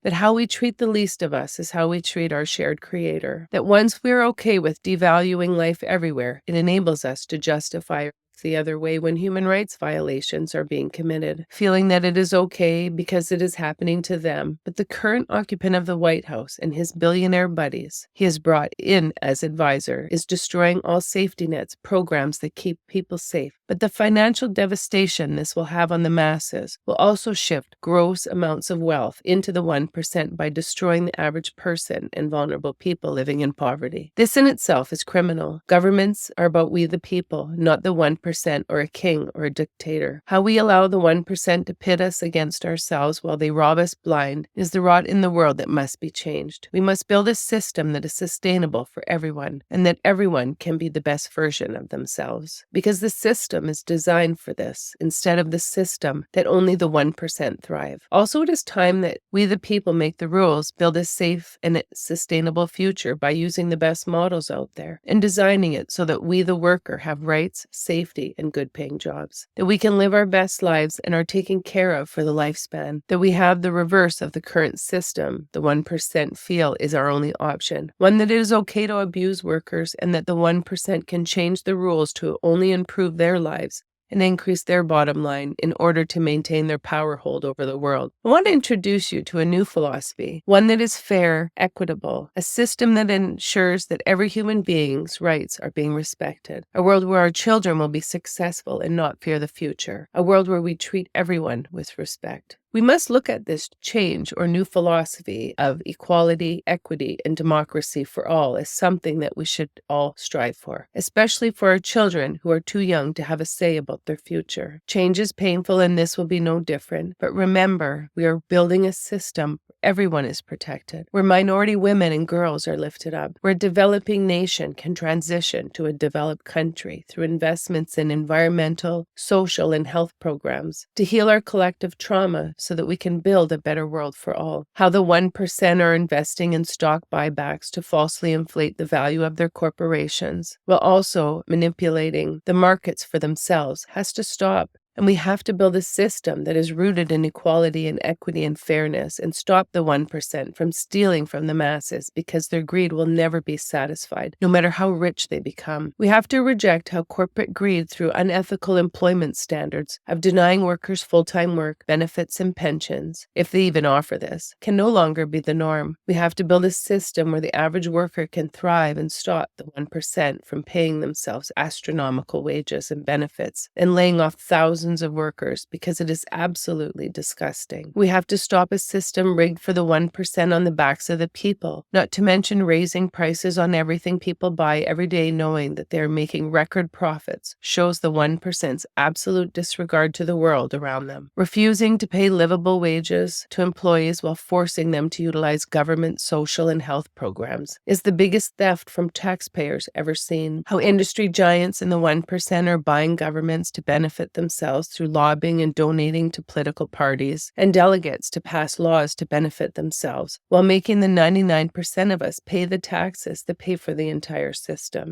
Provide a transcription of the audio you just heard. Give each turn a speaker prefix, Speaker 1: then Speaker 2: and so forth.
Speaker 1: that how we treat the least of us is how we treat our shared creator, that once we're okay with devaluing life everywhere, it enables us to justify the other way when human rights violations are being committed, feeling that it is okay because it is happening to them. But the current occupant of the White House and his billionaire buddies he has brought in as advisor is destroying all safety nets, programs that keep people safe. But the financial devastation this will have on the masses will also shift gross amounts of wealth into the 1% by destroying the average person and vulnerable people living in poverty. This in itself is criminal. Governments are about we the people, not the 1% or a king or a dictator. How we allow the 1% to pit us against ourselves while they rob us blind is the rot in the world that must be changed. We must build a system that is sustainable for everyone and that everyone can be the best version of themselves. Because the system is designed for this instead of the system that only the 1% thrive. Also, it is time that we the people make the rules, build a safe and sustainable future by using the best models out there and designing it so that we the worker have rights, safety, and good-paying jobs, that we can live our best lives and are taken care of for the lifespan, that we have the reverse of the current system the 1% feel is our only option, one that it is okay to abuse workers and that the 1% can change the rules to only improve their lives and increase their bottom line in order to maintain their power hold over the world. I want to introduce you to a new philosophy, one that is fair, equitable, a system that ensures that every human being's rights are being respected, a world where our children will be successful and not fear the future, a world where we treat everyone with respect. We must look at this change or new philosophy of equality, equity, and democracy for all as something that we should all strive for, especially for our children who are too young to have a say about their future. Change is painful and this will be no different, but remember, we are building a system where everyone is protected, where minority women and girls are lifted up, where a developing nation can transition to a developed country through investments in environmental, social, and health programs to heal our collective trauma so that we can build a better world for all. How the 1% are investing in stock buybacks to falsely inflate the value of their corporations, while also manipulating the markets for themselves, has to stop. And we have to build a system that is rooted in equality and equity and fairness and stop the 1% from stealing from the masses because their greed will never be satisfied, no matter how rich they become. We have to reject how corporate greed through unethical employment standards of denying workers full-time work, benefits, and pensions, if they even offer this, can no longer be the norm. We have to build a system where the average worker can thrive and stop the 1% from paying themselves astronomical wages and benefits and laying off thousands of workers because it is absolutely disgusting. We have to stop a system rigged for the 1% on the backs of the people, not to mention raising prices on everything people buy every day knowing that they are making record profits shows the 1%'s absolute disregard to the world around them. Refusing to pay livable wages to employees while forcing them to utilize government social and health programs is the biggest theft from taxpayers ever seen. How industry giants and the 1% are buying governments to benefit themselves through lobbying and donating to political parties and delegates to pass laws to benefit themselves, while making the 99% of us pay the taxes that pay for the entire system.